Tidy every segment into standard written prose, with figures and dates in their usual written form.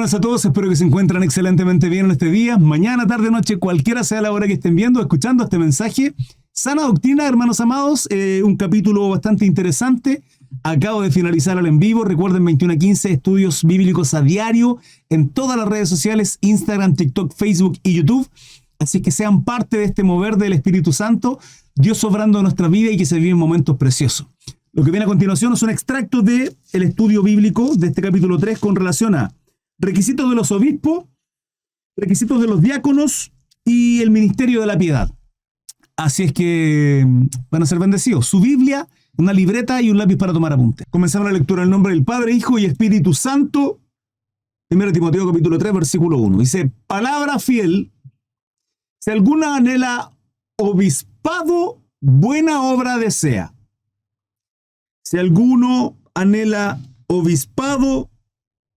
Bendiciones a todos, espero que se encuentran excelentemente bien en este día, mañana, tarde, noche, cualquiera sea la hora que estén viendo, escuchando este mensaje. Sana Doctrina, hermanos amados, un capítulo bastante interesante. Acabo de finalizar el en vivo, recuerden 21 a 15, estudios bíblicos a diario en todas las redes sociales, Instagram, TikTok, Facebook y YouTube. Así que sean parte de este mover del Espíritu Santo, Dios obrando en nuestra vida y que se viven momentos preciosos. Lo que viene a continuación es un extracto del estudio bíblico de este capítulo 3 con relación a requisitos de los obispos, requisitos de los diáconos y el ministerio de la piedad. Así es que van a ser bendecidos. Su Biblia, una libreta y un lápiz para tomar apuntes. Comenzamos la lectura en el nombre del Padre, Hijo y Espíritu Santo. 1 Timoteo capítulo 3, versículo 1. Dice, palabra fiel, si alguna anhela obispado, buena obra desea. Si alguno anhela obispado,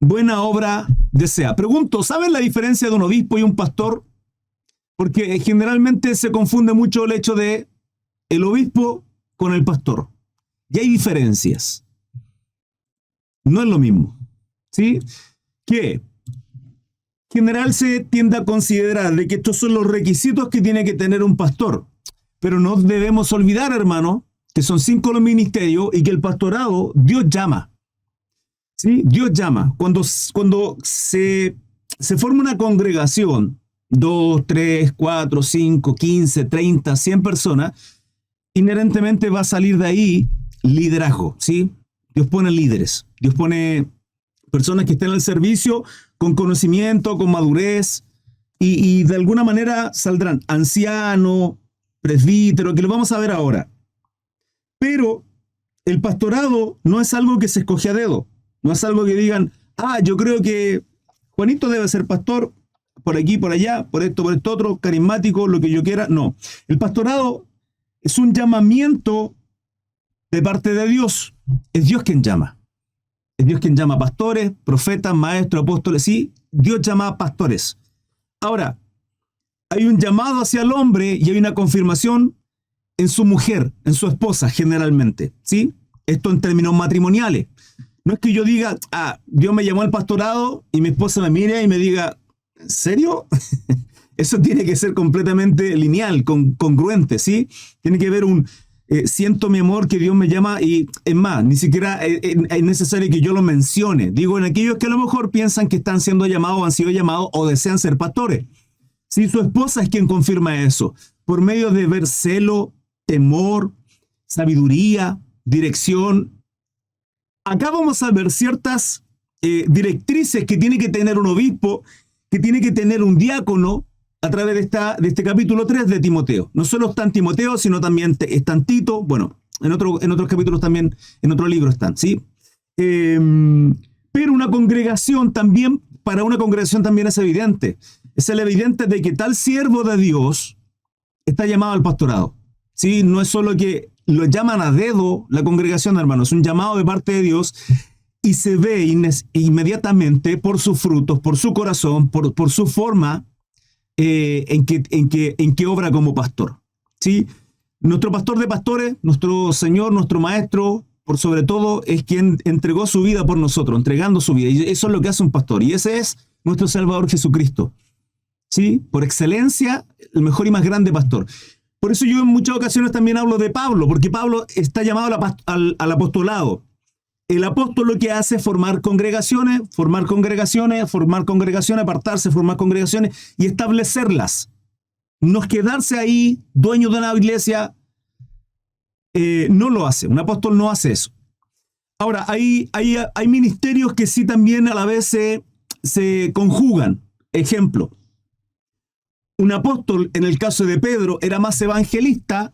buena obra desea. Pregunto, ¿saben la diferencia de un obispo y un pastor? Porque generalmente se confunde mucho el hecho de el obispo con el pastor. Y hay diferencias. No es lo mismo. ¿Sí? Que en general se tiende a considerar de que estos son los requisitos que tiene que tener un pastor. Pero no debemos olvidar, hermano, que son 5 los ministerios y que el pastorado Dios llama. ¿Sí? Dios llama. Cuando se forma una congregación, 2, 3, 4, 5, 15, 30, 100 personas, inherentemente va a salir de ahí liderazgo. ¿Sí? Dios pone líderes. Dios pone personas que estén al servicio con conocimiento, con madurez, y de alguna manera saldrán ancianos, presbíteros, que lo vamos a ver ahora. Pero el pastorado no es algo que se escoge a dedo. No es algo que digan, yo creo que Juanito debe ser pastor por aquí, por allá, por esto otro, carismático, lo que yo quiera. No. El pastorado es un llamamiento de parte de Dios. Es Dios quien llama. Es Dios quien llama pastores, profetas, maestros, apóstoles. Sí, Dios llama a pastores. Ahora, hay un llamado hacia el hombre y hay una confirmación en su mujer, en su esposa, generalmente, ¿sí? Esto en términos matrimoniales. No es que yo diga, Dios me llamó al pastorado y mi esposa me mire y me diga, ¿en serio? Eso tiene que ser completamente lineal, congruente, ¿sí? Tiene que haber siento mi amor que Dios me llama y es más, ni siquiera es necesario que yo lo mencione. Digo, en aquellos que a lo mejor piensan que están siendo llamados, han sido llamados o desean ser pastores. Sí, su esposa es quien confirma eso, por medio de ver celo, temor, sabiduría, dirección. Acá vamos a ver ciertas directrices que tiene que tener un obispo, que tiene que tener un diácono a través de este capítulo 3 de Timoteo. No solo está en Timoteo, sino también está en Tito, bueno, en otros capítulos también, en otro libro están, ¿sí? Pero una congregación también, para una congregación también es evidente. Es el evidente de que tal siervo de Dios está llamado al pastorado. ¿Sí? No es solo que lo llaman a dedo la congregación, hermanos, es un llamado de parte de Dios y se ve inmediatamente por sus frutos, por su corazón, por su forma en que obra como pastor. ¿Sí? Nuestro pastor de pastores, nuestro Señor, nuestro Maestro, por sobre todo, es quien entregó su vida por nosotros, entregando su vida. Y eso es lo que hace un pastor. Y ese es nuestro Salvador Jesucristo. ¿Sí? Por excelencia, el mejor y más grande pastor. Por eso yo en muchas ocasiones también hablo de Pablo, porque Pablo está llamado al apostolado. El apóstol lo que hace es formar congregaciones, apartarse, formar congregaciones y establecerlas. No es quedarse ahí, dueño de una iglesia, no lo hace. Un apóstol no hace eso. Ahora, hay ministerios que sí también a la vez se conjugan. Ejemplo. Un apóstol, en el caso de Pedro, era más evangelista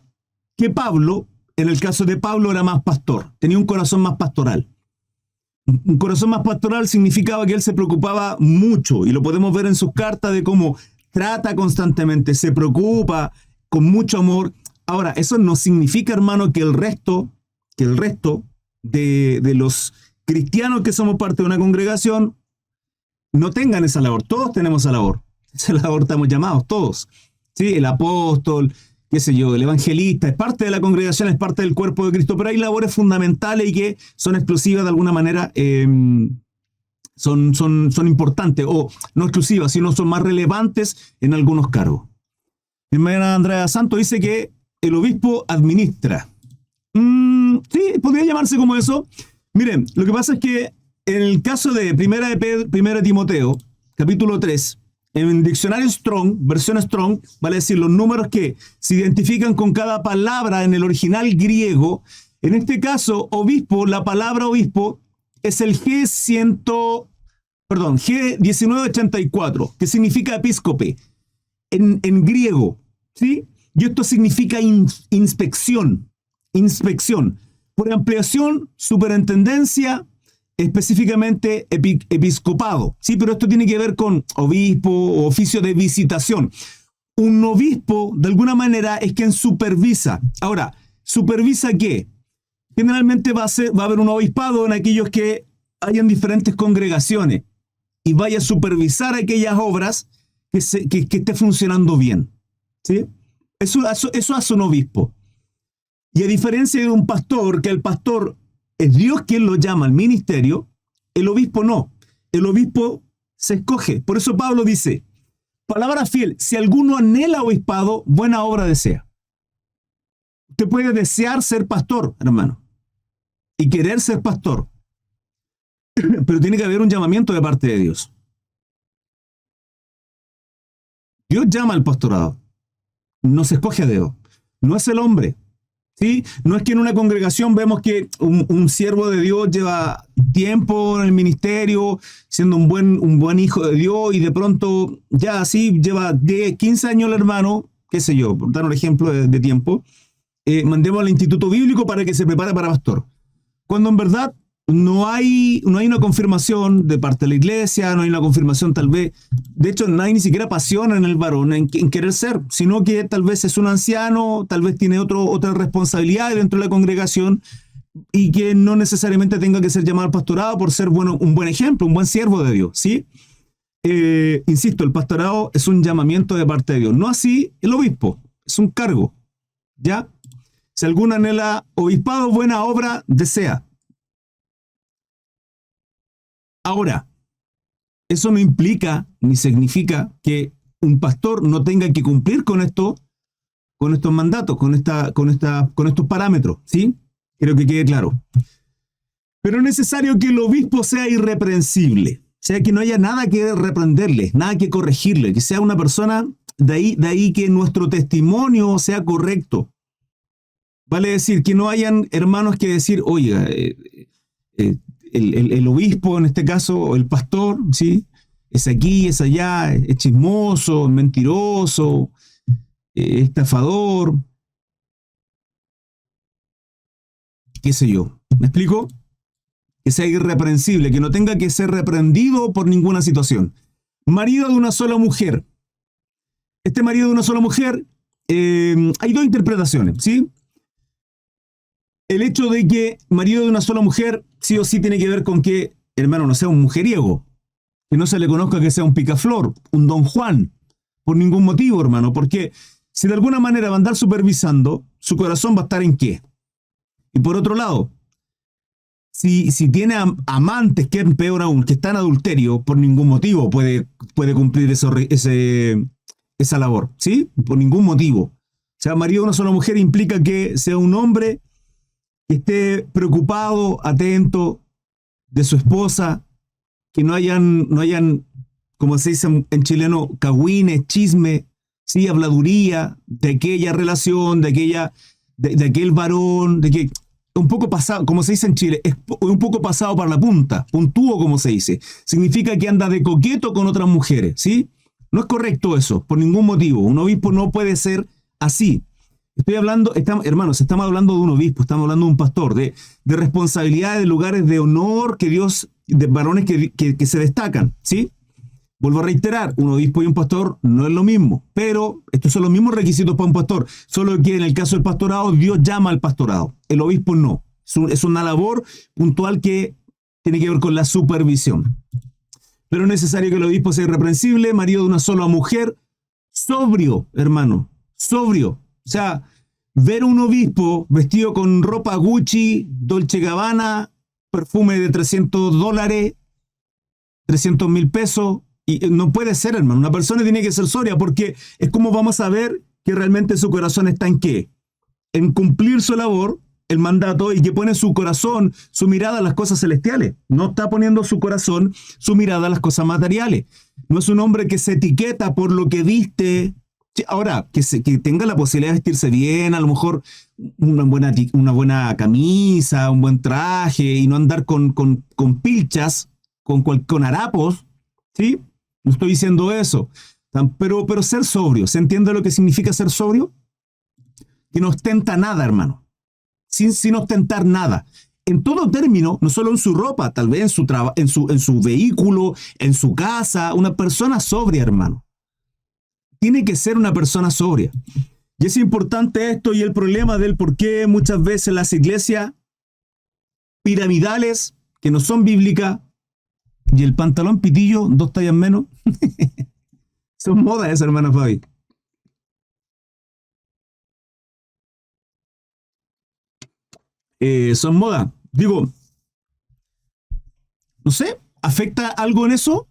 que Pablo. En el caso de Pablo era más pastor. Tenía un corazón más pastoral. Un corazón más pastoral significaba que él se preocupaba mucho. Y lo podemos ver en sus cartas de cómo trata constantemente, se preocupa con mucho amor. Ahora, eso no significa, hermano, que el resto de los cristianos que somos parte de una congregación no tengan esa labor. Todos tenemos esa labor. Esa labor estamos llamados, todos. ¿Sí? El apóstol, qué sé yo, el evangelista, es parte de la congregación, es parte del cuerpo de Cristo, pero hay labores fundamentales y que son exclusivas de alguna manera son importantes, o no exclusivas, sino son más relevantes en algunos cargos. Mi hermana Andrea Santos dice que el obispo administra. Sí, podría llamarse como eso. Miren, lo que pasa es que en el caso de Primera de Timoteo, capítulo 3, en diccionario Strong, versión Strong, vale decir los números que se identifican con cada palabra en el original griego. En este caso, obispo, la palabra obispo es el G1984, que significa episcope en griego, ¿sí? Y esto significa inspección. Por ampliación, superintendencia, específicamente episcopado, ¿sí? Pero esto tiene que ver con obispo o oficio de visitación. Un obispo, de alguna manera, es quien supervisa. Ahora, ¿supervisa qué? Generalmente va a haber un obispado en aquellos que hayan diferentes congregaciones y vaya a supervisar aquellas obras que esté funcionando bien, ¿sí? Eso hace un obispo. Y a diferencia de un pastor, que el pastor es Dios quien lo llama al ministerio, el obispo no. El obispo se escoge. Por eso Pablo dice, palabra fiel, si alguno anhela obispado, buena obra desea. Usted puede desear ser pastor, hermano, y querer ser pastor, pero tiene que haber un llamamiento de parte de Dios. Dios llama al pastorado, no se escoge a dedo, no es el hombre, ¿sí? No es que en una congregación vemos que un siervo de Dios lleva tiempo en el ministerio, siendo un buen hijo de Dios, y de pronto ya así lleva 10, 15 años el hermano, qué sé yo, por dar un ejemplo de tiempo, mandemos al instituto bíblico para que se prepare para pastor. Cuando en verdad no hay una confirmación de parte de la iglesia, no hay una confirmación tal vez, de hecho no hay ni siquiera pasión en el varón en querer ser, sino que tal vez es un anciano, tal vez tiene otra responsabilidad dentro de la congregación y que no necesariamente tenga que ser llamado al pastorado por ser un buen ejemplo, un buen siervo de Dios, ¿sí? Insisto, el pastorado es un llamamiento de parte de Dios, no así el obispo, es un cargo, ¿ya? Si alguno anhela obispado, buena obra desea. Ahora, eso no implica ni significa que un pastor no tenga que cumplir con estos mandatos, con estos parámetros, ¿sí? Quiero que quede claro. Pero es necesario que el obispo sea irreprensible, o sea, que no haya nada que reprenderle, nada que corregirle, que sea una persona, de ahí que nuestro testimonio sea correcto. Vale decir, que no hayan hermanos que decir, oiga, el obispo en este caso, o el pastor, ¿sí? Es aquí, es allá, es chismoso, mentiroso, estafador, qué sé yo. ¿Me explico? Que sea irreprensible, que no tenga que ser reprendido por ninguna situación. Marido de una sola mujer. Este marido de una sola mujer, hay dos interpretaciones, ¿sí? El hecho de que marido de una sola mujer sí o sí tiene que ver con que, hermano, no sea un mujeriego, que no se le conozca que sea un picaflor, un don Juan, por ningún motivo, hermano, porque si de alguna manera va a andar supervisando, su corazón va a estar en qué. Y por otro lado, si tiene amantes, que es peor aún, que están en adulterio, por ningún motivo puede cumplir esa labor, ¿sí? Por ningún motivo. O sea, marido de una sola mujer implica que sea un hombre que esté preocupado, atento de su esposa, que no hayan, como se dice en chileno, cagüines, chisme, ¿sí? Habladuría de aquella relación, de aquel varón, de que un poco pasado, como se dice en Chile, es un poco pasado para la punta, puntúo como se dice. Significa que anda de coqueto con otras mujeres, ¿sí? No es correcto eso, por ningún motivo. Un obispo no puede ser así. Hermanos, estamos hablando de un obispo, estamos hablando de un pastor, de responsabilidades, de lugares de honor que Dios, de varones que se destacan, ¿sí? Vuelvo a reiterar, un obispo y un pastor no es lo mismo, pero estos son los mismos requisitos para un pastor, solo que en el caso del pastorado, Dios llama al pastorado, el obispo no. Es una labor puntual que tiene que ver con la supervisión. Pero es necesario que el obispo sea irreprensible, marido de una sola mujer, sobrio, hermano, sobrio. O sea, ver a un obispo vestido con ropa Gucci, Dolce & Gabbana, perfume de $300, 300.000 pesos. Y no puede ser, hermano. Una persona tiene que ser sobria porque es como vamos a ver que realmente su corazón está en qué. En cumplir su labor, el mandato, y que pone su corazón, su mirada a las cosas celestiales. No está poniendo su corazón, su mirada a las cosas materiales. No es un hombre que se etiqueta por lo que viste. Ahora, que tenga la posibilidad de vestirse bien, a lo mejor una buena camisa, un buen traje, y no andar con pilchas, con harapos, ¿sí? No estoy diciendo eso. Pero ser sobrio, ¿se entiende lo que significa ser sobrio? Que no ostenta nada, hermano. Sin ostentar nada. En todo término, no solo en su ropa, tal vez en su vehículo, en su casa, una persona sobria, hermano. Tiene que ser una persona sobria. Y es importante esto y el problema del por qué muchas veces las iglesias piramidales, que no son bíblicas, y el pantalón pitillo, 2 tallas menos, son modas esas, hermano Fabi. Son modas. Digo, no sé, ¿afecta algo en eso?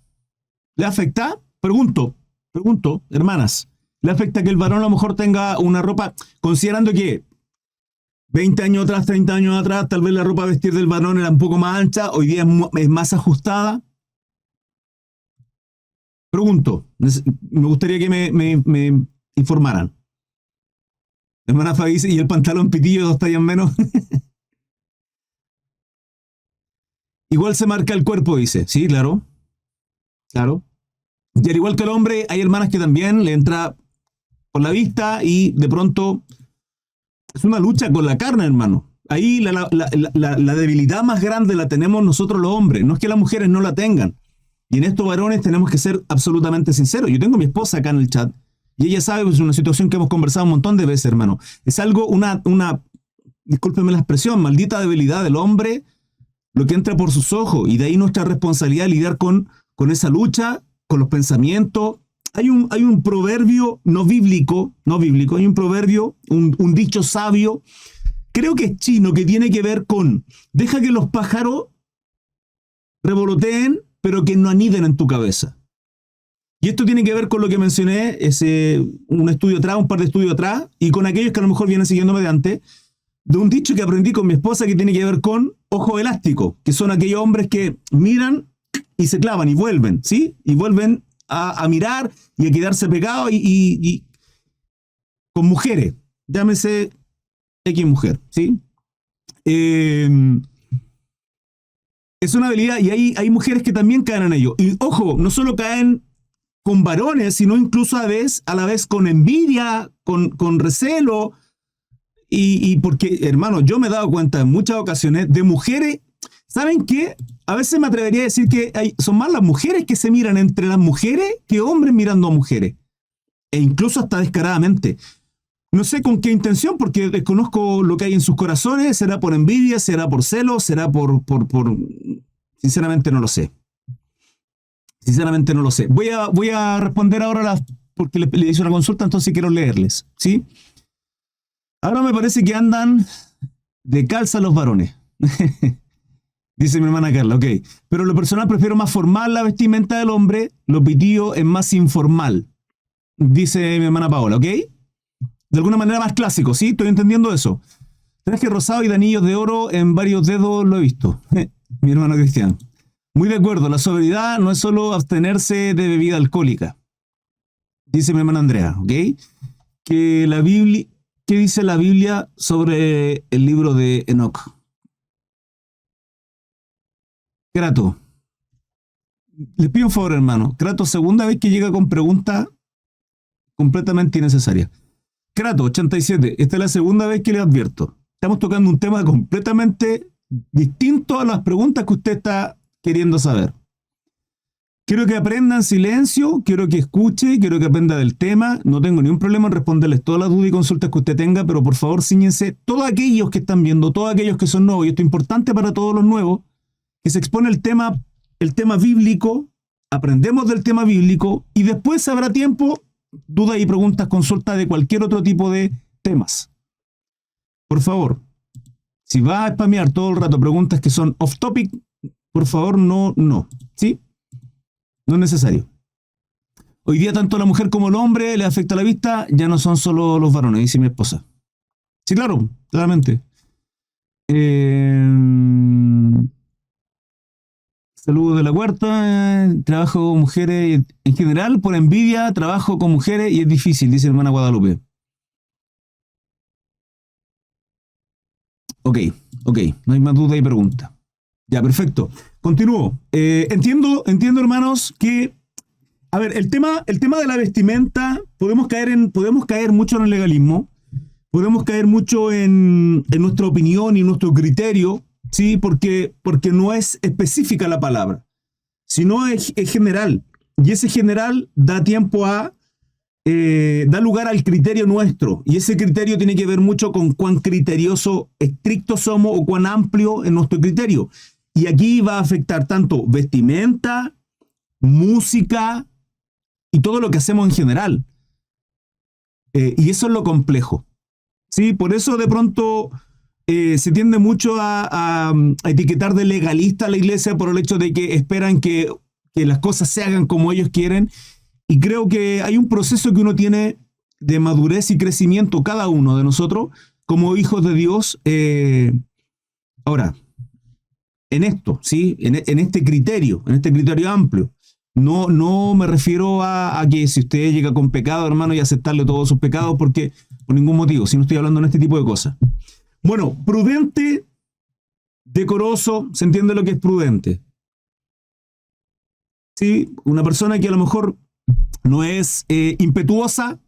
¿Le afecta? Pregunto, hermanas. ¿Le afecta que el varón a lo mejor tenga una ropa, considerando que 20 años atrás, 30 años atrás, tal vez la ropa a vestir del varón era un poco más ancha, hoy día es más ajustada? Pregunto, me gustaría que me informaran. Hermana Fabi dice, ¿y el pantalón pitillo 2 tallas menos? Igual se marca el cuerpo, dice. Sí, claro, claro. Y al igual que el hombre, hay hermanas que también le entra por la vista y de pronto es una lucha con la carne, hermano. Ahí la debilidad más grande la tenemos nosotros los hombres. No es que las mujeres no la tengan. Y en estos varones tenemos que ser absolutamente sinceros. Yo tengo a mi esposa acá en el chat y ella sabe que es una situación que hemos conversado un montón de veces, hermano. Es algo, discúlpeme la expresión, maldita debilidad del hombre, lo que entra por sus ojos. Y de ahí nuestra responsabilidad lidiar con esa lucha, con los pensamientos. Hay un proverbio no bíblico, hay un proverbio, un dicho sabio, creo que es chino, que tiene que ver con, deja que los pájaros revoloteen, pero que no aniden en tu cabeza. Y esto tiene que ver con lo que mencioné un par de estudios atrás, y con aquellos que a lo mejor vienen siguiéndome de antes, de un dicho que aprendí con mi esposa que tiene que ver con ojo elástico, que son aquellos hombres que miran y se clavan y vuelven, ¿sí? Y vuelven a mirar y a quedarse pegados y con mujeres, llámese X mujer, ¿sí? Es una habilidad y hay mujeres que también caen en ello. Y ojo, no solo caen con varones, sino incluso a la vez con envidia, con recelo. Y porque, hermano, yo me he dado cuenta en muchas ocasiones de mujeres, ¿saben qué? A veces me atrevería a decir que son más las mujeres que se miran entre las mujeres que hombres mirando a mujeres. E incluso hasta descaradamente. No sé con qué intención, porque desconozco lo que hay en sus corazones. ¿Será por envidia? ¿Será por celo? ¿Será por... Sinceramente no lo sé. Sinceramente no lo sé. Voy a responder ahora porque le hice una consulta, entonces quiero leerles, ¿sí? Ahora me parece que andan de calza los varones. Dice mi hermana Carla, ok. Pero lo personal prefiero más formal la vestimenta del hombre, lo pitío es más informal. Dice mi hermana Paola, ¿ok? De alguna manera más clásico, ¿sí? Estoy entendiendo eso. Traje rosado y de anillos de oro en varios dedos lo he visto. Mi hermano Cristian. Muy de acuerdo, la sobriedad no es solo abstenerse de bebida alcohólica. Dice mi hermana Andrea, ¿ok? Que la Biblia... ¿Qué dice la Biblia sobre el libro de Enoc? Crato. Les pido un favor, hermano. Crato, segunda vez que llega con pregunta completamente innecesaria. Crato, 87. Esta es la segunda vez que le advierto. Estamos tocando un tema completamente distinto a las preguntas que usted está queriendo saber. Quiero que aprenda en silencio, quiero que escuche, quiero que aprenda del tema. No tengo ningún problema en responderles todas las dudas y consultas que usted tenga, pero por favor, cíñense todos aquellos que están viendo, todos aquellos que son nuevos, y esto es importante para todos los nuevos, que se expone el tema bíblico, aprendemos del tema bíblico y después habrá tiempo, dudas y preguntas, consultas de cualquier otro tipo de temas. Por favor, si va a spamear todo el rato preguntas que son off topic, por favor, no, ¿sí? No es necesario. Hoy día tanto la mujer como el hombre le afecta la vista, ya no son solo los varones, dice mi esposa. Sí, claro, claramente. Saludos de la cuarta. Trabajo con mujeres. En general, por envidia, trabajo con mujeres y es difícil, dice hermana Guadalupe. Ok, ok. No hay más duda y pregunta. Ya, perfecto. Continúo. Entiendo, hermanos, que. A ver, el tema de la vestimenta, podemos caer mucho en el legalismo, podemos caer mucho en nuestra opinión y nuestro criterio, ¿sí? Porque no es específica la palabra, sino es general. Y ese general da tiempo da lugar al criterio nuestro. Y ese criterio tiene que ver mucho con cuán criterioso, estricto somos o cuán amplio es nuestro criterio. Y aquí va a afectar tanto vestimenta, música y todo lo que hacemos en general. Y eso es lo complejo. ¿Sí? Por eso de pronto se tiende mucho a etiquetar de legalista a la iglesia por el hecho de que esperan que las cosas se hagan como ellos quieren. Y creo que hay un proceso que uno tiene de madurez y crecimiento cada uno de nosotros como hijos de Dios. Ahora, en esto, ¿sí? En este criterio amplio. No me refiero a que si usted llega con pecado, hermano, y aceptarle todos sus pecados, porque por ningún motivo, si no estoy hablando en este tipo de cosas. Bueno, prudente, decoroso, ¿se entiende lo que es prudente? Sí, una persona que a lo mejor no es impetuosa,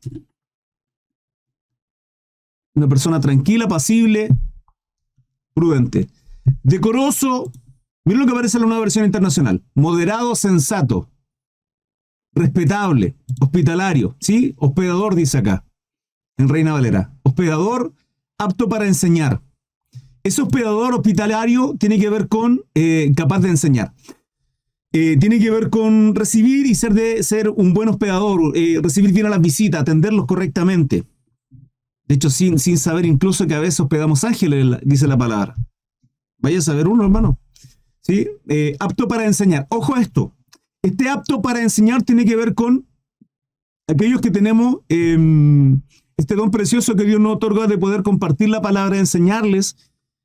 una persona tranquila, pasible, prudente. Decoroso, miren lo que aparece en la nueva versión internacional. Moderado, sensato, respetable, hospitalario, ¿sí? Hospedador, dice acá, en Reina Valera. Hospedador, apto para enseñar. Ese hospedador hospitalario tiene que ver con capaz de enseñar. Tiene que ver con recibir y ser un buen hospedador, recibir bien a las visitas, atenderlos correctamente. De hecho, sin saber incluso que a veces hospedamos ángeles, dice la palabra. Vaya a saber uno, hermano. ¿Sí? Apto para enseñar. Ojo a esto. Este apto para enseñar tiene que ver con aquellos que tenemos este don precioso que Dios nos otorga de poder compartir la palabra, enseñarles,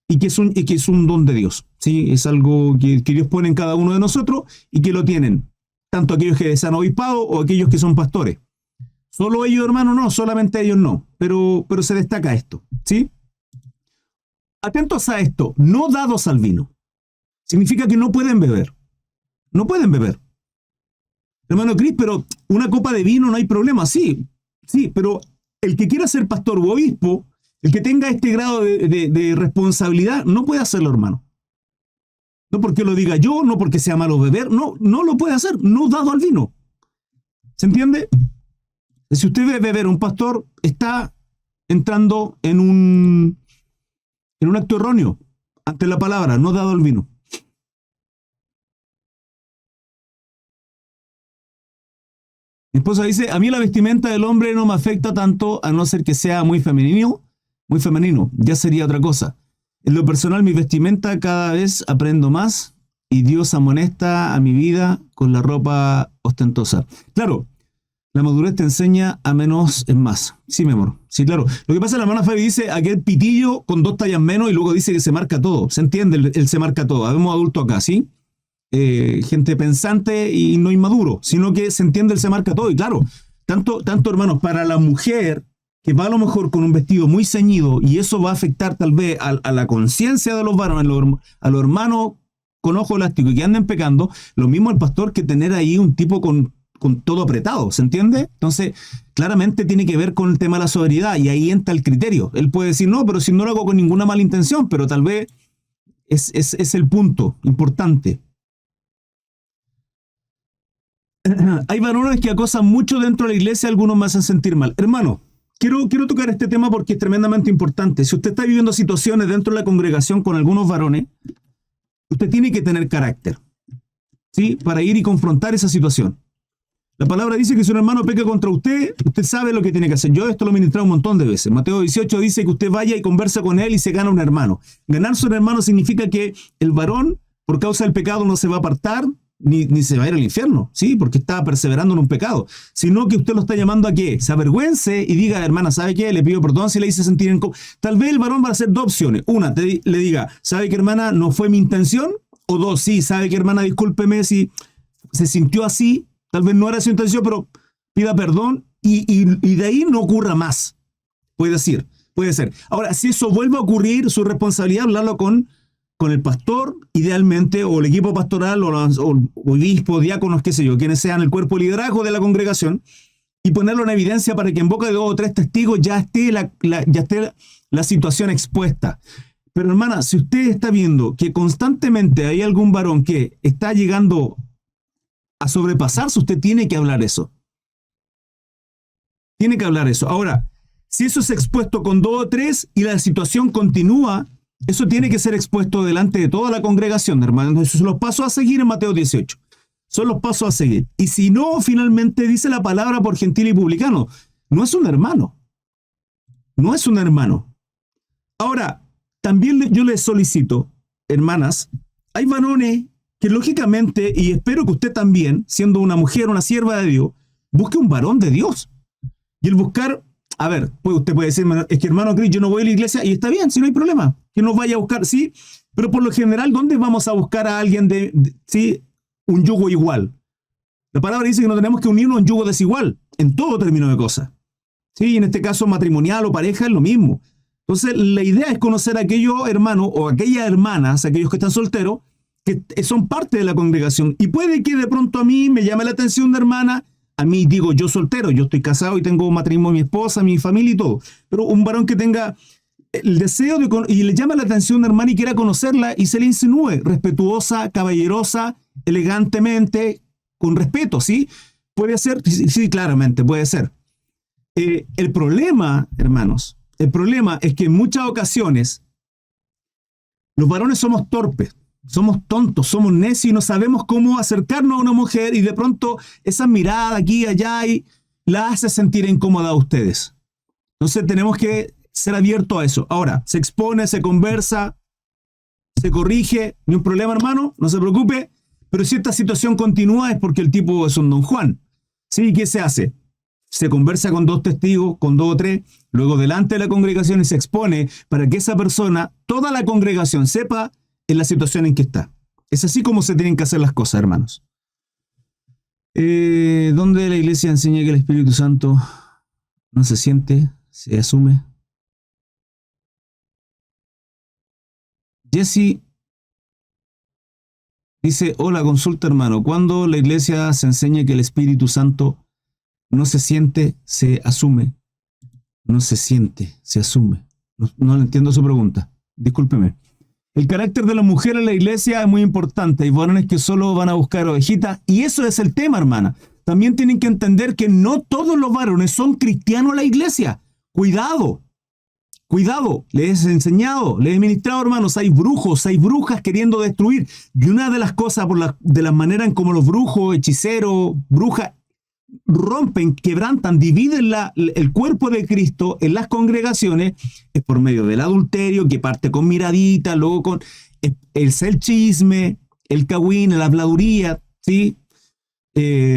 y que es un don de Dios. ¿Sí? Es algo que Dios pone en cada uno de nosotros y que lo tienen, tanto aquellos que se han obispado o aquellos que son pastores. Solo ellos, hermano, no, solamente ellos no, pero se destaca esto. ¿Sí? Atentos a esto, no dados al vino. Significa que no pueden beber. No pueden beber. Hermano Cris, pero una copa de vino no hay problema. Sí, pero el que quiera ser pastor u obispo, el que tenga este grado de responsabilidad, no puede hacerlo, hermano. No porque lo diga yo, no porque sea malo beber, no lo puede hacer, no dado al vino. ¿Se entiende? Si usted ve beber a un pastor, está entrando en un acto erróneo ante la palabra, no dado al vino. Mi esposa dice, a mí la vestimenta del hombre no me afecta tanto a no ser que sea muy femenino, ya sería otra cosa. En lo personal, mi vestimenta cada vez aprendo más y Dios amonesta a mi vida con la ropa ostentosa. Claro, la madurez te enseña a menos es más. Sí, mi amor. Sí, claro. Lo que pasa es que la hermana Fabi dice aquel pitillo con 2 tallas menos y luego dice que se marca todo. ¿Se entiende? Él se marca todo. Habemos adultos acá, ¿sí? Gente pensante y no inmaduro, sino que se entiende, él se marca todo. Y claro, tanto hermanos, para la mujer que va a lo mejor con un vestido muy ceñido y eso va a afectar tal vez a la conciencia de los varones, a los hermanos con ojo elástico y que anden pecando, lo mismo el pastor que tener ahí un tipo con todo apretado, ¿se entiende? Entonces, claramente tiene que ver con el tema de la sobriedad y ahí entra el criterio. Él puede decir, no, pero si no lo hago con ninguna mala intención, pero tal vez es el punto importante. Hay varones que acosan mucho dentro de la iglesia, algunos me hacen sentir mal. Hermano, quiero tocar este tema porque es tremendamente importante. Si usted está viviendo situaciones dentro de la congregación con algunos varones, usted tiene que tener carácter, ¿sí? Para ir y confrontar esa situación. La palabra dice que si un hermano peca contra usted, usted sabe lo que tiene que hacer. Yo esto lo he ministrado un montón de veces. Mateo 18 dice que usted vaya y conversa con él y se gana un hermano. Ganarse un hermano significa que el varón, por causa del pecado, no se va a apartar ni se va a ir al infierno, ¿sí? Porque está perseverando en un pecado, sino que usted lo está llamando a que se avergüence y diga, hermana, ¿sabe qué? Le pido perdón si le hice sentir incómodo. Tal vez el varón va a hacer dos opciones. Una, le diga, ¿sabe qué, hermana? No fue mi intención. O dos, sí, ¿sabe qué, hermana? Discúlpeme si se sintió así. Tal vez no era su intención, pero pida perdón y de ahí no ocurra más. Puede ser, puede ser. Ahora, si eso vuelve a ocurrir, su responsabilidad es hablarlo con el pastor, idealmente, o el equipo pastoral, o obispo, diáconos, qué sé yo, quienes sean el cuerpo de liderazgo de la congregación, y ponerlo en evidencia para que en boca de 2 o 3 testigos ya esté la situación expuesta. Pero hermana, si usted está viendo que constantemente hay algún varón que está llegando a sobrepasarse, usted tiene que hablar eso. Tiene que hablar eso. Ahora, si eso es expuesto con 2 o 3 y la situación continúa, eso tiene que ser expuesto delante de toda la congregación, hermano. Esos son los pasos a seguir en Mateo 18. Son los pasos a seguir. Y si no, finalmente dice la palabra por gentil y publicano. No es un hermano. No es un hermano. Ahora, también yo les solicito, hermanas, hay varones que lógicamente, y espero que usted también, siendo una mujer, una sierva de Dios, busque un varón de Dios. Y el buscar, a ver, pues usted puede decir, es que hermano Cris, yo no voy a la iglesia, y está bien, si no hay problema, que nos vaya a buscar, sí, pero por lo general, ¿dónde vamos a buscar a alguien sí, un yugo igual? La palabra dice que no tenemos que unirnos a un yugo desigual, en todo término de cosas. Sí, en este caso matrimonial o pareja es lo mismo. Entonces, la idea es conocer a aquellos hermanos o aquellas hermanas, aquellos que están solteros, que son parte de la congregación. Y puede que de pronto a mí me llame la atención una hermana. A mí, digo, yo soltero, yo estoy casado y tengo matrimonio, mi esposa, mi familia y todo. Pero un varón que tenga el deseo y le llama la atención a una hermana y quiera conocerla y se le insinúe, respetuosa, caballerosa, elegantemente, con respeto, ¿sí? Puede ser, sí, claramente, puede ser. El problema, hermanos, el problema es que en muchas ocasiones los varones somos torpes. Somos tontos, somos necios y no sabemos cómo acercarnos a una mujer y de pronto esa mirada aquí y allá y la hace sentir incómoda a ustedes. Entonces tenemos que ser abiertos a eso. Ahora, se expone, se conversa, se corrige, ni un problema, hermano, no se preocupe. Pero si esta situación continúa es porque el tipo es un don Juan. ¿Sí? ¿Qué se hace? Se conversa con 2 testigos, con 2 o 3, luego delante de la congregación y se expone para que esa persona, toda la congregación sepa en la situación en que está. Es así como se tienen que hacer las cosas, hermanos. ¿Dónde la iglesia enseña que el Espíritu Santo no se siente, se asume? Jesse dice, hola, consulta, hermano. ¿Cuándo la iglesia se enseña que el Espíritu Santo no se siente, se asume? No se siente, se asume. No entiendo su pregunta. Discúlpeme. El carácter de la mujer en la iglesia es muy importante. Hay varones que solo van a buscar ovejitas. Y eso es el tema, hermana. También tienen que entender que no todos los varones son cristianos en la iglesia. Cuidado. Cuidado. Les he enseñado, les he ministrado, hermanos. Hay brujos, hay brujas queriendo destruir. Y una de las cosas, de la manera en como los brujos, hechiceros, brujas, rompen, quebrantan, dividen el cuerpo de Cristo en las congregaciones, es por medio del adulterio, que parte con miradita, luego con el chisme, el cagüín, la habladuría, ¿sí?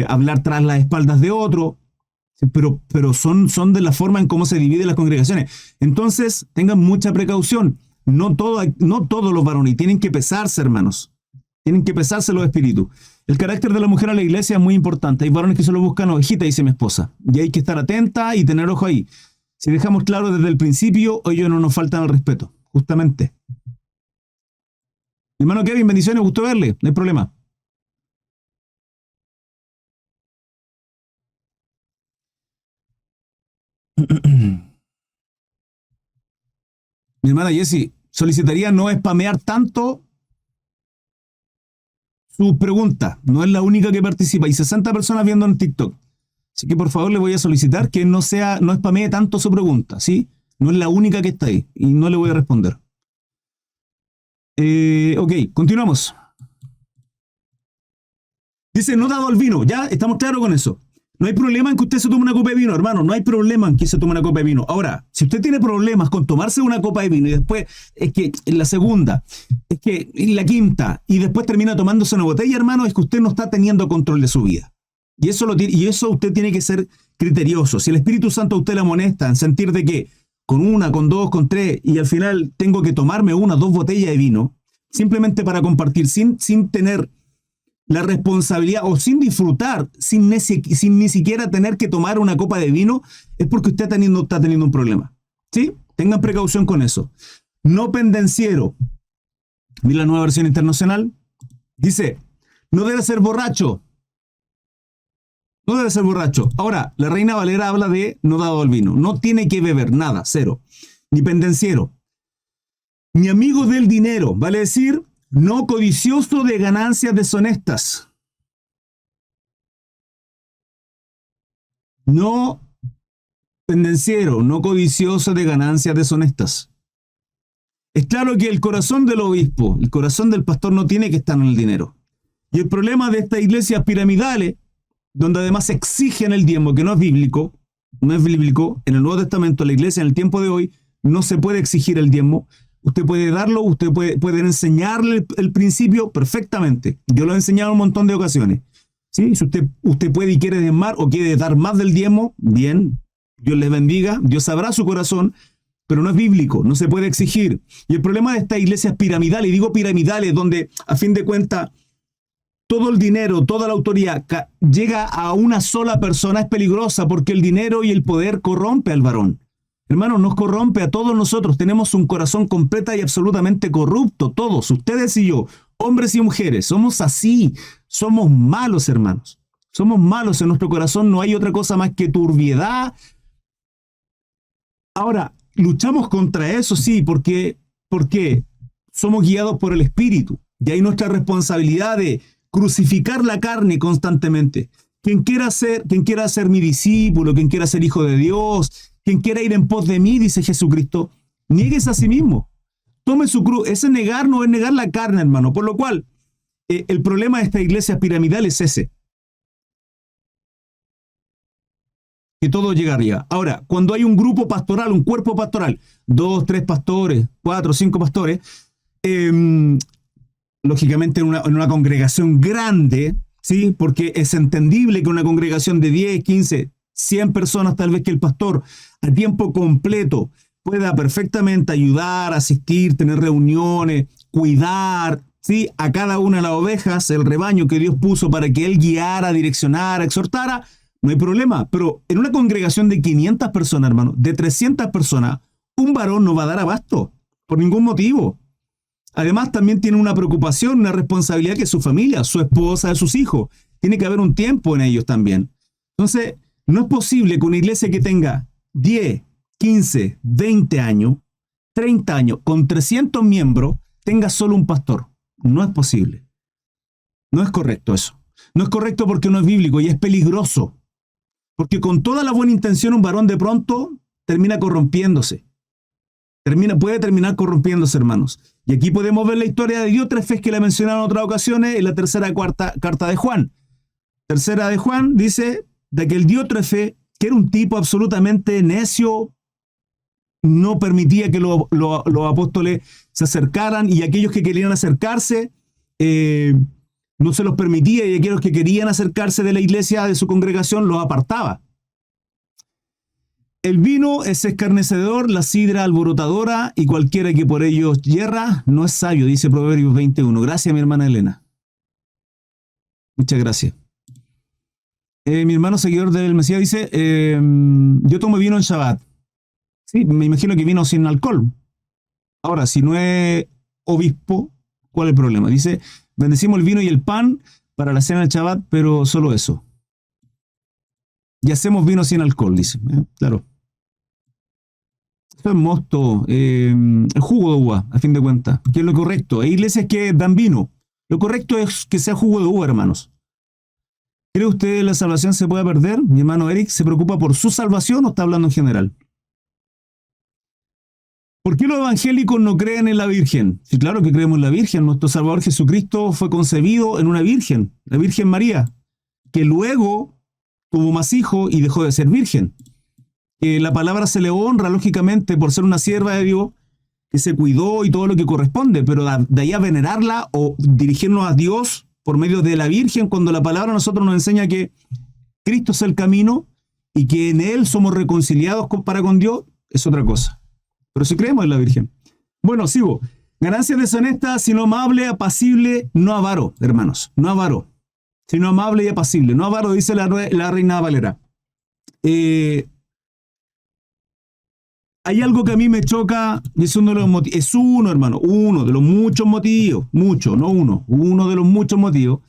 Hablar tras las espaldas de otro, ¿sí? Pero son de la forma en cómo se dividen las congregaciones. Entonces, tengan mucha precaución. No todos los varones, tienen que pesarse, hermanos. Tienen que pesarse los espíritus. El carácter de la mujer a la iglesia es muy importante. Hay varones que solo buscan ovejita, dice mi esposa. Y hay que estar atenta y tener ojo ahí. Si dejamos claro desde el principio, ellos no nos faltan al respeto. Justamente. Mi hermano Kevin, bendiciones, gustó verle. No hay problema. Mi hermana Jessie, solicitaría no spamear tanto su pregunta. No es la única que participa. Hay 60 personas viendo en TikTok. Así que por favor le voy a solicitar que no spamee tanto su pregunta, ¿sí? No es la única que está ahí y no le voy a responder. Ok, continuamos. Dice, no dado al vino, ya estamos claros con eso. No hay problema en que usted se tome una copa de vino, hermano. No hay problema en que se tome una copa de vino. Ahora, si usted tiene problemas con tomarse una copa de vino y después es que en la segunda, es que en la quinta y después termina tomándose una botella, hermano, es que usted no está teniendo control de su vida. Y eso usted tiene que ser criterioso. Si el Espíritu Santo a usted le amonesta en sentir de que con una, con dos, con tres y al final tengo que tomarme una, dos botellas de vino, simplemente para compartir, sin tener la responsabilidad o sin disfrutar, sin ni siquiera tener que tomar una copa de vino, es porque usted está teniendo un problema. ¿Sí? Tengan precaución con eso. No pendenciero. Mira la nueva versión internacional. Dice, no debe ser borracho. No debe ser borracho. Ahora, la Reina Valera habla de no dado al vino. No tiene que beber nada, cero. Ni pendenciero. Ni amigo del dinero. Vale decir, no codicioso de ganancias deshonestas. No pendenciero, no codicioso de ganancias deshonestas. Es claro que el corazón del obispo, el corazón del pastor no tiene que estar en el dinero. Y el problema de estas iglesias piramidales, donde además exigen el diezmo, que no es bíblico, en el Nuevo Testamento, la iglesia en el tiempo de hoy, no se puede exigir el diezmo. Usted puede darlo, usted puede enseñarle el principio perfectamente. Yo lo he enseñado en un montón de ocasiones. ¿Sí? Si usted puede y quiere diezmar o quiere dar más del diezmo, bien, Dios les bendiga, Dios sabrá su corazón, pero no es bíblico, no se puede exigir. Y el problema de estas iglesias piramidales, y digo piramidales, donde a fin de cuentas todo el dinero, toda la autoridad llega a una sola persona, es peligrosa porque el dinero y el poder corrompe al varón. Hermano, nos corrompe a todos nosotros. Tenemos un corazón completa y absolutamente corrupto, todos, ustedes y yo, hombres y mujeres. Somos así, somos malos, hermanos. Somos malos, en nuestro corazón no hay otra cosa más que turbiedad. Ahora, luchamos contra eso, sí, porque somos guiados por el Espíritu. Y hay nuestra responsabilidad de crucificar la carne constantemente. Quien quiera ser mi discípulo, quien quiera ser hijo de Dios, quien quiera ir en pos de mí, dice Jesucristo, niéguese a sí mismo. Tome su cruz. Ese negar no es negar la carne, hermano. Por lo cual, el problema de esta iglesia piramidal es ese. Que todo llega arriba. Ahora, cuando hay un grupo pastoral, un cuerpo pastoral, 2, 3 pastores, 4, 5 pastores, lógicamente en una congregación grande, ¿sí? Porque es entendible que una congregación de 10, 15, 100 personas, tal vez que el pastor a tiempo completo pueda perfectamente ayudar, asistir, tener reuniones, cuidar, ¿sí? A cada una de las ovejas, el rebaño que Dios puso para que él guiara, direccionara, exhortara, no hay problema. Pero en una congregación de 500 personas, hermano, de 300 personas, un varón no va a dar abasto, por ningún motivo. Además, también tiene una preocupación, una responsabilidad que es su familia, su esposa, sus hijos. Tiene que haber un tiempo en ellos también. Entonces, no es posible que una iglesia que tenga 10, 15, 20 años, 30 años, con 300 miembros, tenga solo un pastor. No es posible. No es correcto eso. No es correcto porque no es bíblico y es peligroso. Porque con toda la buena intención un varón de pronto termina corrompiéndose. Puede terminar corrompiéndose, hermanos. Y aquí podemos ver la historia de Diótrefes, que la mencionaron en otras ocasiones, en la tercera carta de Juan. Tercera de Juan dice de que el Diótrefe, que era un tipo absolutamente necio, no permitía que los apóstoles se acercaran, y aquellos que querían acercarse, no se los permitía, y aquellos que querían acercarse de la iglesia, de su congregación, los apartaba. El vino es escarnecedor, la sidra alborotadora, y cualquiera que por ellos yerra no es sabio, dice Proverbios 21. Gracias, mi hermana Elena. Muchas gracias. Mi hermano seguidor del Mesías dice, yo tomo vino en Shabbat. Sí, me imagino que vino sin alcohol. Ahora, si no es obispo, ¿cuál es el problema? Dice, bendecimos el vino y el pan para la cena del Shabbat, pero solo eso. Y hacemos vino sin alcohol, dice. Claro. Esto es mosto, el jugo de uva, a fin de cuentas, que es lo correcto. Hay iglesias que dan vino. Lo correcto es que sea jugo de uva, hermanos. ¿Cree usted que la salvación se puede perder? Mi hermano Eric se preocupa por su salvación o está hablando en general. ¿Por qué los evangélicos no creen en la Virgen? Sí, claro que creemos en la Virgen. Nuestro Salvador Jesucristo fue concebido en una Virgen, la Virgen María, que luego tuvo más hijos y dejó de ser virgen. La palabra se le honra, lógicamente, por ser una sierva de Dios, que se cuidó y todo lo que corresponde, pero de ahí a venerarla o dirigirnos a Dios por medio de la Virgen, cuando la palabra a nosotros nos enseña que Cristo es el camino y que en Él somos reconciliados para con Dios, es otra cosa. Pero si creemos en la Virgen. Bueno, sigo. Ganancias deshonestas, sino amable, apacible, no avaro, hermanos, no avaro, sino amable y apacible. No avaro, dice la Reina Valera. Hay algo que a mí me choca, es uno de los motivos, es uno, hermano, uno de los muchos motivos, mucho, no uno, uno de los muchos motivos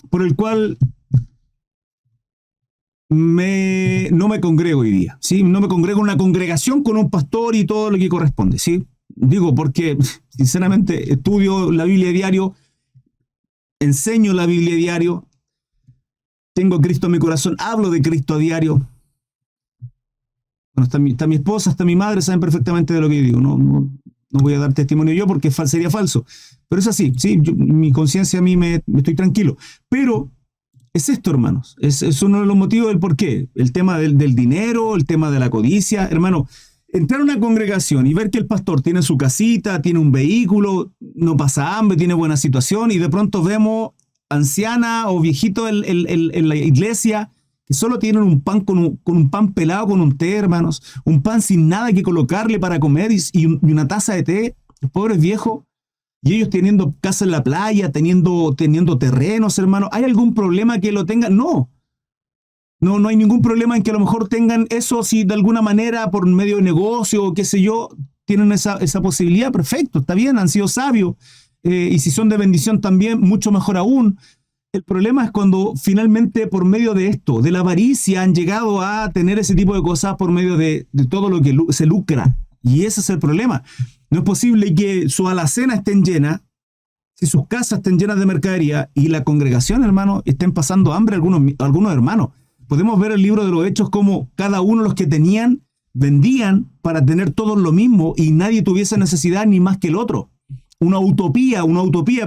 por el cual no me congrego hoy día, ¿sí? No me congrego en una congregación con un pastor y todo lo que corresponde, ¿sí? Digo porque, sinceramente, estudio la Biblia diario, enseño la Biblia diario, tengo a Cristo en mi corazón, hablo de Cristo a diario. Bueno, está mi esposa, está mi madre, saben perfectamente de lo que yo digo. No voy a dar testimonio yo porque sería falso. Pero es así, ¿sí? Mi conciencia a mí me estoy tranquilo. Pero es esto, hermanos. Es uno de los motivos del por qué. El tema del dinero, el tema de la codicia. Hermano, entrar a una congregación y ver que el pastor tiene su casita, tiene un vehículo, no pasa hambre, tiene buena situación, y de pronto vemos anciana o viejito en la iglesia que solo tienen un pan con un pan pelado con un té, hermanos, un pan sin nada que colocarle para comer y una taza de té, los pobres viejos, y ellos teniendo casa en la playa, teniendo terrenos, hermanos. ¿Hay algún problema que lo tengan? No hay ningún problema en que a lo mejor tengan eso, si de alguna manera por medio de negocio o qué sé yo, tienen esa posibilidad, perfecto, está bien, han sido sabios, y si son de bendición también, mucho mejor aún. El problema es cuando finalmente por medio de esto, de la avaricia, han llegado a tener ese tipo de cosas por medio de todo lo que se lucra. Y ese es el problema. No es posible que sus alacenas estén llenas, si sus casas estén llenas de mercadería y la congregación, hermano, estén pasando hambre algunos hermanos. Podemos ver el libro de los Hechos como cada uno de los que tenían vendían para tener todos lo mismo y nadie tuviese necesidad ni más que el otro. Una utopía,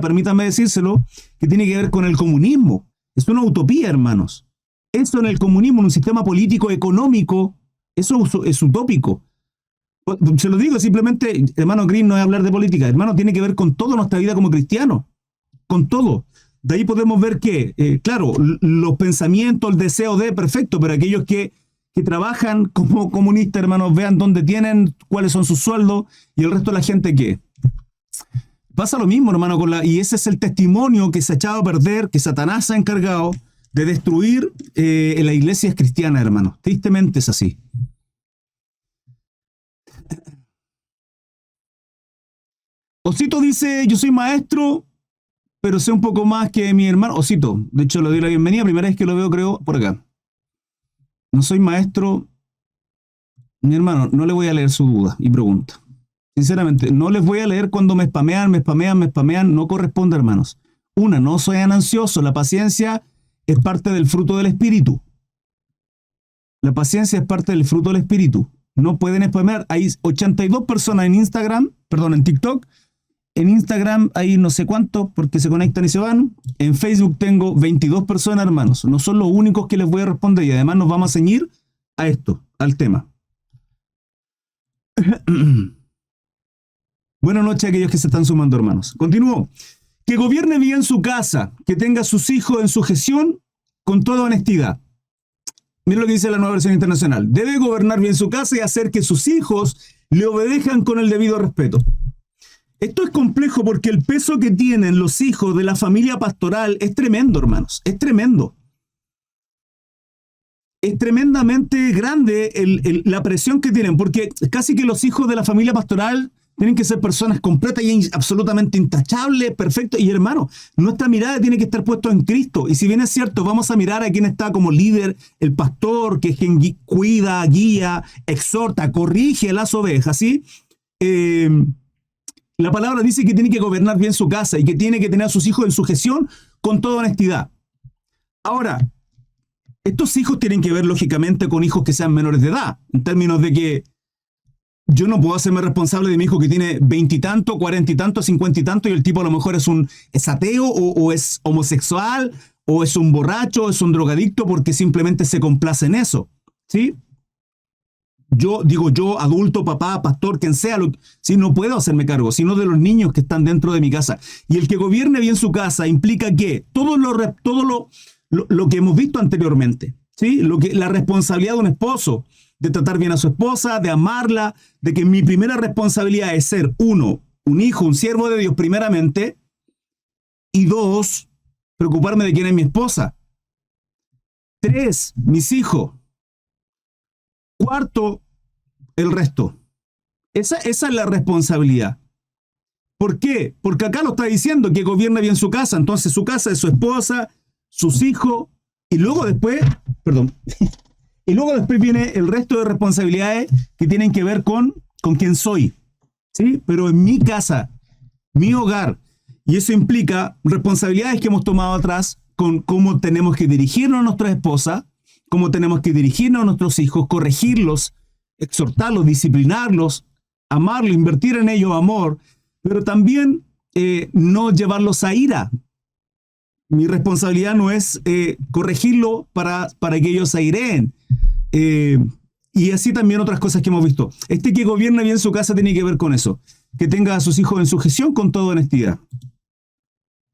permítanme decírselo, que tiene que ver con el comunismo. Es una utopía, hermanos. Eso en el comunismo, en un sistema político económico, eso es utópico. Se lo digo simplemente, hermano Green, no es hablar de política, hermano, tiene que ver con toda nuestra vida como cristianos, con todo. De ahí podemos ver que, claro, los pensamientos, el deseo de, perfecto, pero aquellos que trabajan como comunistas, hermanos, vean dónde tienen, cuáles son sus sueldos, y el resto de la gente, ¿qué? Pasa lo mismo, hermano, y ese es el testimonio que se ha echado a perder, que Satanás se ha encargado de destruir en las iglesias cristianas, hermano. Tristemente es así. Osito dice, yo soy maestro, pero sé un poco más que mi hermano. Osito, de hecho le doy la bienvenida, primera vez que lo veo, creo, por acá. No soy maestro, mi hermano, no le voy a leer su duda y pregunta. Sinceramente, no les voy a leer cuando me spamean, no corresponde, hermanos. No sean ansiosos, la paciencia es parte del fruto del Espíritu. La paciencia es parte del fruto del Espíritu. No pueden spamear. Hay 82 personas en TikTok. En Instagram hay no sé cuántos porque se conectan y se van. En Facebook tengo 22 personas, hermanos. No son los únicos que les voy a responder y además nos vamos a ceñir a esto, al tema. Buenas noches a aquellos que se están sumando, hermanos. Continúo. Que gobierne bien su casa, que tenga a sus hijos en sujeción con toda honestidad. Miren lo que dice la Nueva Versión Internacional. Debe gobernar bien su casa y hacer que sus hijos le obedezcan con el debido respeto. Esto es complejo porque el peso que tienen los hijos de la familia pastoral es tremendo, hermanos. Es tremendo. Es tremendamente grande la presión que tienen, porque casi que los hijos de la familia pastoral tienen que ser personas completas y absolutamente intachables, perfectos. Y hermano, nuestra mirada tiene que estar puesta en Cristo. Y si bien es cierto, vamos a mirar a quien está como líder, el pastor, que es quien cuida, guía, exhorta, corrige a las ovejas, ¿sí? La palabra dice que tiene que gobernar bien su casa y que tiene que tener a sus hijos en sujeción con toda honestidad. Ahora, estos hijos tienen que ver lógicamente con hijos que sean menores de edad, en términos de que yo no puedo hacerme responsable de mi hijo que tiene 20 y tanto, 40 y tanto, 50 y tanto, y el tipo a lo mejor es ateo o es homosexual o es un borracho, o es un drogadicto porque simplemente se complace en eso, ¿sí? Yo digo, yo, adulto, papá, pastor, quien sea, si no puedo hacerme cargo, sino de los niños que están dentro de mi casa. Y el que gobierne bien su casa implica que todo lo que hemos visto anteriormente, ¿sí? La responsabilidad de un esposo, de tratar bien a su esposa, de amarla, de que mi primera responsabilidad es ser, uno, un hijo, un siervo de Dios primeramente, y dos, preocuparme de quién es mi esposa. Tres, mis hijos. Cuarto, el resto. Esa es la responsabilidad. ¿Por qué? Porque acá lo está diciendo, que gobierna bien su casa. Entonces su casa es su esposa, sus hijos, y luego después, y luego después viene el resto de responsabilidades que tienen que ver con quién soy. ¿Sí? Pero en mi casa, mi hogar, y eso implica responsabilidades que hemos tomado atrás con cómo tenemos que dirigirnos a nuestra esposa, cómo tenemos que dirigirnos a nuestros hijos, corregirlos, exhortarlos, disciplinarlos, amarlos, invertir en ellos amor, pero también no llevarlos a ira. Mi responsabilidad no es corregirlo para que ellos se aireen. Y así también otras cosas que hemos visto. Que gobierne bien su casa tiene que ver con eso. Que tenga a sus hijos en sujeción con toda honestidad.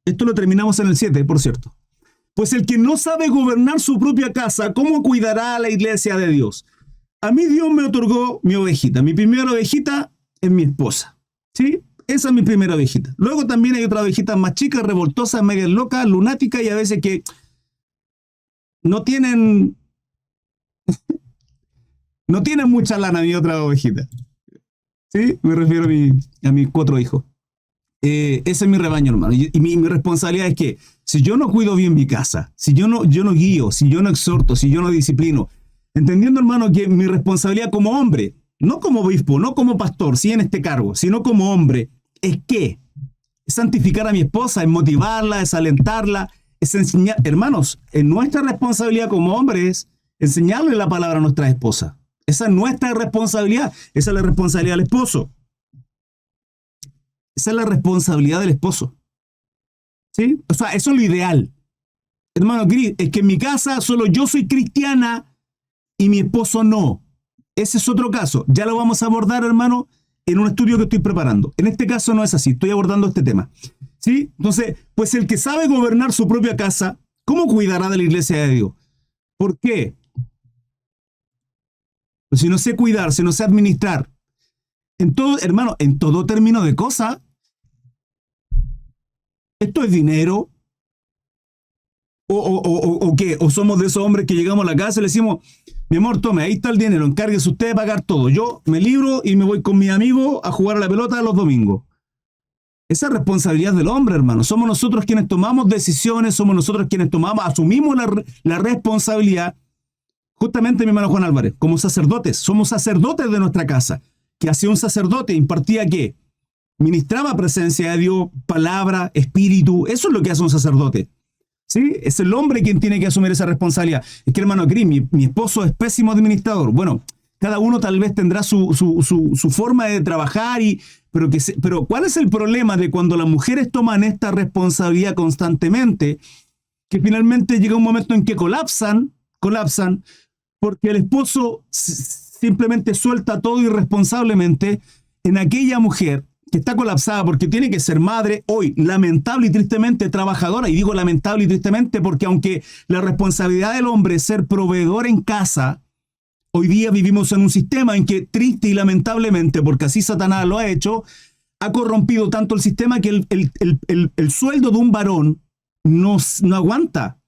Esto lo terminamos en el 7, por cierto. Pues el que no sabe gobernar su propia casa, ¿cómo cuidará a la iglesia de Dios? A mí Dios me otorgó mi ovejita. Mi primera ovejita es mi esposa. ¿Sí? Esa es mi primera ovejita. Luego también hay otras ovejitas más chicas, revoltosas, medias locas, lunáticas y a veces que no tienen mucha lana mi otra ovejita. ¿Sí? Me refiero a mis 4 hijos. Ese es mi rebaño, hermano. Y mi responsabilidad es que si yo no cuido bien mi casa, si yo no guío, si yo no exhorto, si yo no disciplino, entendiendo, hermano, que mi responsabilidad como hombre, no como obispo, no como pastor, sí en este cargo, sino como hombre, es santificar a mi esposa, es motivarla, es alentarla, es enseñar. Hermanos, en nuestra responsabilidad como hombres es enseñarle la palabra a nuestra esposa. Esa es nuestra responsabilidad. Esa es la responsabilidad del esposo. Esa es la responsabilidad del esposo. ¿Sí? O sea, eso es lo ideal. Hermano, es que en mi casa solo yo soy cristiana y mi esposo no. Ese es otro caso. Ya lo vamos a abordar, hermano, en un estudio que estoy preparando. En este caso no es así. Estoy abordando este tema. ¿Sí? Entonces, pues el que sabe gobernar su propia casa, ¿cómo cuidará de la iglesia de Dios? ¿Por qué? Pues si no sé cuidar, si no sé administrar, en todo, hermano, en todo término de cosa, esto es dinero. ¿O qué? ¿O somos de esos hombres que llegamos a la casa y le decimos, mi amor, tome, ahí está el dinero, encárguese usted de pagar todo. Yo me libro y me voy con mi amigo a jugar a la pelota los domingos. Esa es responsabilidad del hombre, hermano. Somos nosotros quienes tomamos decisiones, somos nosotros quienes asumimos la responsabilidad. Justamente mi hermano Juan Álvarez, como sacerdotes, somos sacerdotes de nuestra casa. ¿Qué hacía un sacerdote? Impartía ¿qué? Ministraba presencia de Dios, palabra, espíritu. Eso es lo que hace un sacerdote. ¿Sí? Es el hombre quien tiene que asumir esa responsabilidad. Es que, hermano Cris, mi esposo es pésimo administrador. Bueno, cada uno tal vez tendrá su forma de trabajar, pero ¿cuál es el problema de cuando las mujeres toman esta responsabilidad constantemente? Que finalmente llega un momento en que colapsan, porque el esposo simplemente suelta todo irresponsablemente en aquella mujer que está colapsada porque tiene que ser madre, hoy lamentable y tristemente trabajadora, y digo lamentable y tristemente porque aunque la responsabilidad del hombre es ser proveedor en casa, hoy día vivimos en un sistema en que triste y lamentablemente, porque así Satanás lo ha hecho, ha corrompido tanto el sistema que el sueldo de un varón no aguanta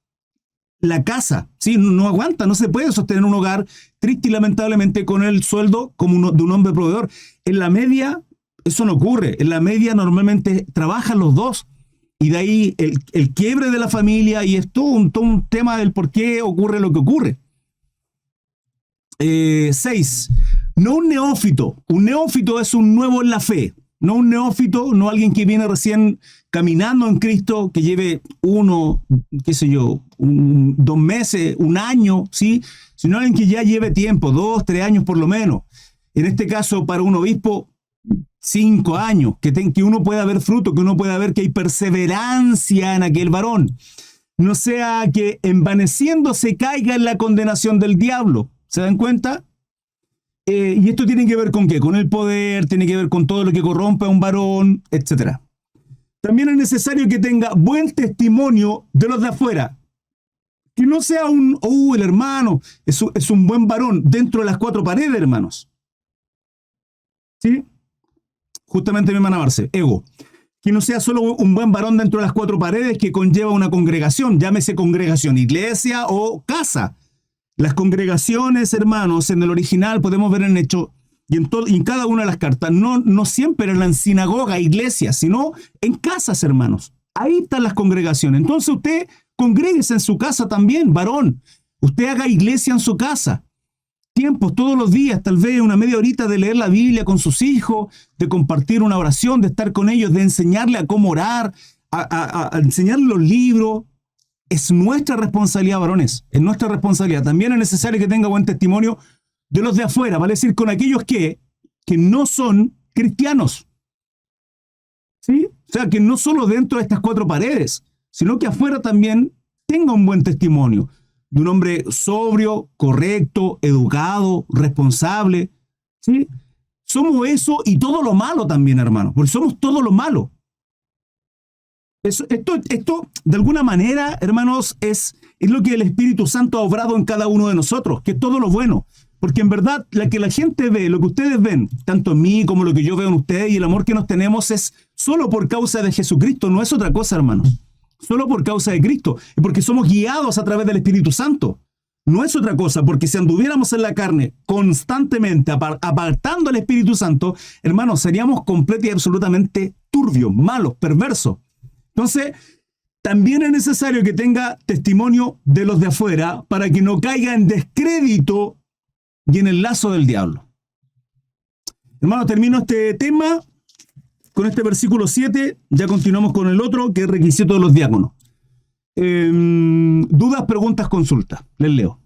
la casa, ¿sí? No aguanta, no se puede sostener un hogar triste y lamentablemente con el sueldo como de un hombre proveedor. En la media eso no ocurre. En la media normalmente trabajan los dos. Y de ahí el quiebre de la familia y es todo un tema del por qué ocurre lo que ocurre. 6. No un neófito. Un neófito es un nuevo en la fe. No un neófito, no alguien que viene recién caminando en Cristo, que lleve 2 meses, un año, ¿sí? Sino alguien que ya lleve tiempo, 2, 3 años por lo menos. En este caso, para un obispo, 5 años, que uno pueda ver fruto, que uno pueda ver que hay perseverancia en aquel varón. no sea que envaneciéndose caiga en la condenación del diablo. ¿Se dan cuenta? Y esto tiene que ver con ¿qué? Con el poder, tiene que ver con todo lo que corrompe a un varón, etc. También es necesario que tenga buen testimonio de los de afuera. Que no sea el hermano es un buen varón dentro de las cuatro paredes, hermanos. ¿Sí? Justamente mi hermana Marce, ego. Que no sea solo un buen varón dentro de las cuatro paredes que conlleva una congregación, llámese congregación, iglesia o casa. Las congregaciones, hermanos, en el original podemos ver en hecho y en cada una de las cartas, no siempre eran en sinagoga, iglesias, sino en casas, hermanos. Ahí están las congregaciones. Entonces usted congréguese en su casa también, varón. Usted haga iglesia en su casa. Tiempos todos los días, tal vez una media horita de leer la Biblia con sus hijos, de compartir una oración, de estar con ellos, de enseñarle a cómo orar, a enseñarle los libros. Es nuestra responsabilidad, varones, es nuestra responsabilidad. También es necesario que tenga buen testimonio de los de afuera, vale decir, con aquellos que no son cristianos. ¿Sí? O sea, que no solo dentro de estas cuatro paredes, sino que afuera también tenga un buen testimonio de un hombre sobrio, correcto, educado, responsable. ¿Sí? Somos eso y todo lo malo también, hermano, porque somos todo lo malo. Esto, de alguna manera, hermanos, es lo que el Espíritu Santo ha obrado en cada uno de nosotros, que es todo lo bueno. Porque en verdad, lo que la gente ve, lo que ustedes ven, tanto en mí como lo que yo veo en ustedes y el amor que nos tenemos es solo por causa de Jesucristo, no es otra cosa, hermanos. Solo por causa de Cristo, y porque somos guiados a través del Espíritu Santo. No es otra cosa, porque si anduviéramos en la carne constantemente apartando al Espíritu Santo, hermanos, seríamos completamente y absolutamente turbios, malos, perversos. Entonces, también es necesario que tenga testimonio de los de afuera para que no caiga en descrédito y en el lazo del diablo. Hermano, termino este tema con este versículo 7. Ya continuamos con el otro, que es requisito de los diáconos. Dudas, preguntas, consultas. Les leo.